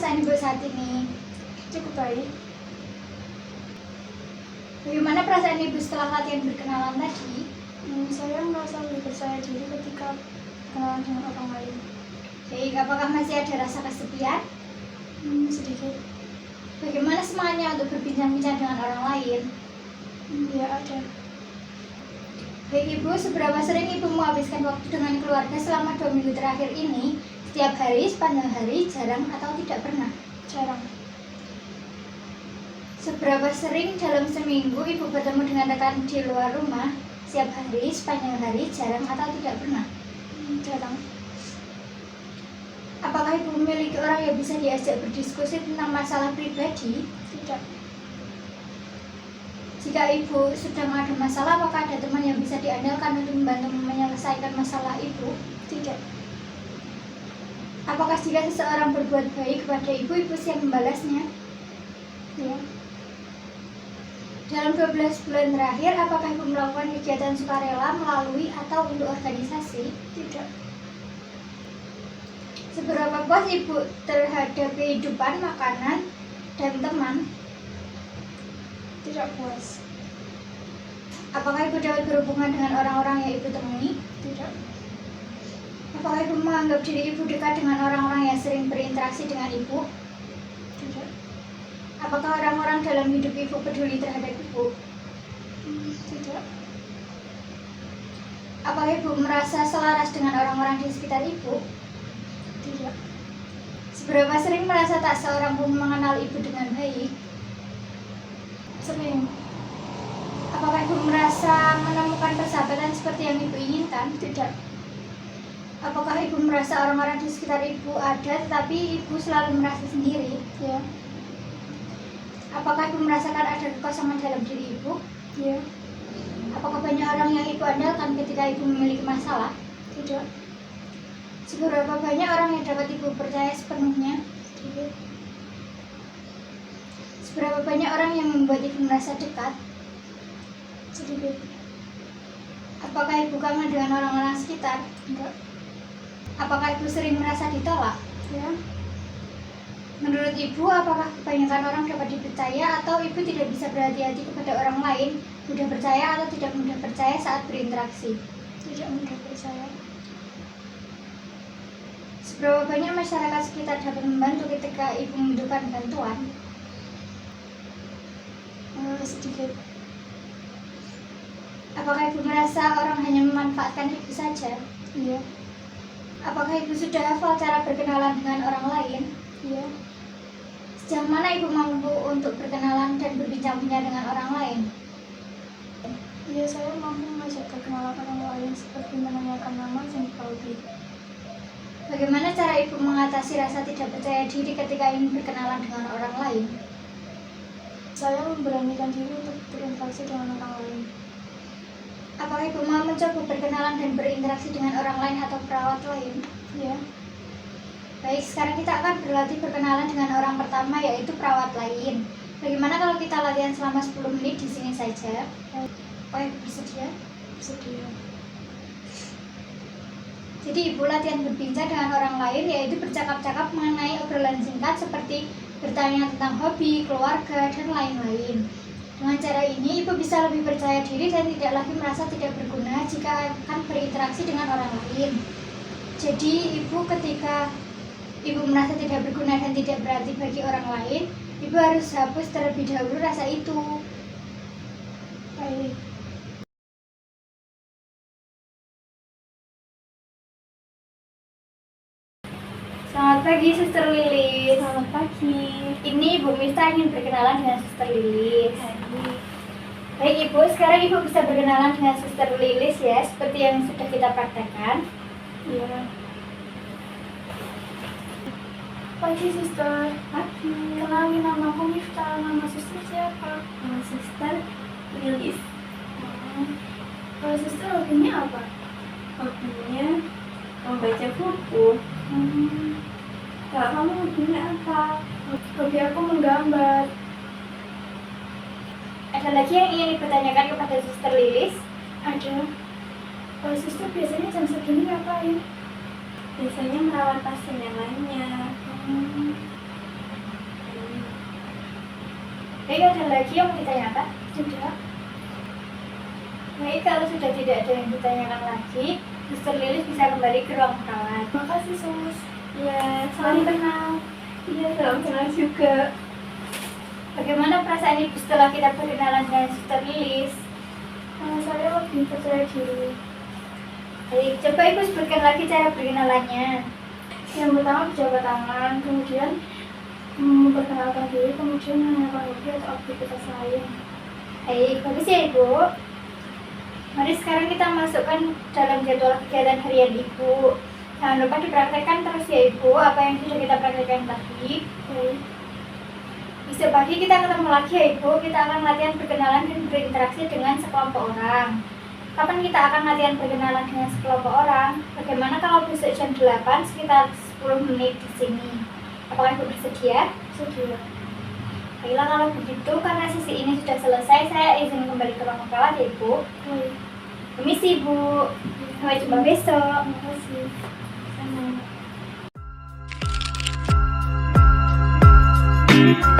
perasaan Ibu saat ini? Cukup baik. Bagaimana perasaan Ibu setelah latihan berkenalan tadi? Saya merasa lebih percaya diri ketika berkenalan dengan orang lain. Baik, apakah masih ada rasa kesepian? Sedikit. Bagaimana semangatnya untuk berbincang-bincang dengan orang lain? Ya, ada. Baik Ibu, seberapa sering Ibu menghabiskan waktu dengan keluarga selama 2 minggu terakhir ini? Setiap hari, sepanjang hari, jarang atau tidak pernah? Jarang. Seberapa sering dalam seminggu Ibu bertemu dengan rekan di luar rumah? Setiap hari, sepanjang hari, jarang atau tidak pernah? Jarang. Apakah Ibu memiliki orang yang bisa diajak berdiskusi tentang masalah pribadi? Tidak. Jika Ibu sedang ada masalah, apakah ada teman yang bisa diandalkan untuk membantu menyelesaikan masalah Ibu? Tidak. Apakah jika seseorang berbuat baik kepada Ibu, Ibu siap membalasnya? Ya. Dalam 12 bulan terakhir, apakah Ibu melakukan kegiatan sukarela melalui atau untuk organisasi? Tidak. Seberapa puas Ibu terhadap kehidupan, makanan, dan teman? Tidak puas. Apakah Ibu dapat berhubungan dengan orang-orang yang Ibu temui? Tidak. Apakah Ibu menganggap diri Ibu dekat dengan orang-orang yang sering berinteraksi dengan Ibu? Tidak. Apakah orang-orang dalam hidup Ibu peduli terhadap Ibu? Tidak. Apakah Ibu merasa selaras dengan orang-orang di sekitar Ibu? Tidak. Seberapa sering merasa tak seorang pun mengenal Ibu dengan baik? Sering. Apakah Ibu merasa menemukan persahabatan seperti yang Ibu inginkan? Tidak. Apakah Ibu merasa orang-orang di sekitar Ibu ada, tetapi Ibu selalu merasa sendiri? Ya. Apakah Ibu merasakan ada kekosongan dalam diri Ibu? Ya. Apakah banyak orang yang Ibu andalkan ketika Ibu memiliki masalah? Tidak. Seberapa banyak orang yang dapat Ibu percaya sepenuhnya? Sedikit. Seberapa banyak orang yang membuat Ibu merasa dekat? Sedikit. Apakah Ibu kangen dengan orang-orang sekitar? Enggak. Apakah Ibu sering merasa ditolak? Ya. Menurut Ibu, apakah kebanyakan orang dapat dipercaya atau Ibu tidak bisa berhati-hati kepada orang lain, mudah percaya atau tidak mudah percaya saat berinteraksi? Tidak mudah percaya. Seberapa banyak masyarakat sekitar dapat membantu ketika Ibu membutuhkan bantuan? Sedikit. Apakah Ibu merasa orang hanya memanfaatkan Ibu saja? Iya. Apakah Ibu sudah hafal cara berkenalan dengan orang lain? Iya. Sejauh mana Ibu mampu untuk berkenalan dan berbincang-bincang dengan orang lain? Iya, saya mampu mengajak perkenalan orang lain seperti menanyakan nama dan hobi. Bagaimana cara Ibu mengatasi rasa tidak percaya diri ketika ingin berkenalan dengan orang lain? Saya memberanikan diri untuk berinteraksi dengan orang lain. Apakah Ibu mau mencoba berkenalan dan berinteraksi dengan orang lain atau perawat lain? Ya. Baik, sekarang kita akan berlatih berkenalan dengan orang pertama, yaitu perawat lain. Bagaimana kalau kita latihan selama 10 menit di sini saja? Apakah Ibu bersedia? Bersedia. Jadi Ibu latihan berbincang dengan orang lain, yaitu bercakap-cakap mengenai obrolan singkat seperti bertanya tentang hobi, keluarga, dan lain-lain. Dengan cara ini, Ibu bisa lebih percaya diri dan tidak lagi merasa tidak berguna jika akan berinteraksi dengan orang lain. Jadi, Ibu ketika Ibu merasa tidak berguna dan tidak berarti bagi orang lain, Ibu harus hapus terlebih dahulu rasa itu. Baik. Selamat pagi, Suster Lilis. Selamat pagi. Ini Ibu Mista ingin berkenalan dengan Suster Lilis. Baik. Baik Ibu, sekarang Ibu bisa berkenalan dengan Suster Lilis ya, seperti yang sudah kita praktekkan. Iya. Pagi, Suster. Pagi. Kenalin, nama aku Mifta. Nama Suster siapa? Nama Suster Lilis. Kalau Suster hobinya apa? Hobinya membaca buku. Kalau kamu hobinya apa? Hobi aku menggambar. Ada lagi yang ingin Ibu tanyakan kepada Suster Lilis? Ada. Kalau Suster biasanya jam segini ngapain? Biasanya merawat pasien yang lainnya. Baik, ada lagi yang mau ditanyakan? Tidak. Baik, kalau sudah tidak ada yang ditanyakan lagi, Suster Lilis bisa kembali ke ruang perawat. Terima kasih, Sus. Ya, Salam salam kenal. Iya, salam kenal juga. Bagaimana perasaan Ibu setelah kita berkenalan dengan Suster Lilis? Saya lebih percaya diri. Baik, coba Ibu sebutkan lagi cara berkenalannya. Yang pertama berjabat tangan, kemudian memperkenalkan diri, kemudian menanyakan hobi atau aktivitas lain. Baik, bagus ya Ibu. Mari sekarang kita masukkan dalam jadwal kegiatan harian Ibu. Jangan lupa dipraktekkan terus ya Ibu, apa yang sudah kita praktekkan tadi. Baik. Besok pagi kita ketemu lagi ya Ibu. Kita akan latihan berkenalan dan berinteraksi dengan sekelompok orang. Kapan kita akan latihan berkenalan dengan sekelompok orang? Bagaimana kalau besok jam 8 sekitar 10 menit di sini? Apakah Ibu bersedia? Sedia. Baiklah, kalau begitu karena sesi ini sudah selesai, saya izin kembali ke ruang perawat ya Ibu. Baik. Permisi Ibu. Sampai jumpa besok. Terima kasih. Sama.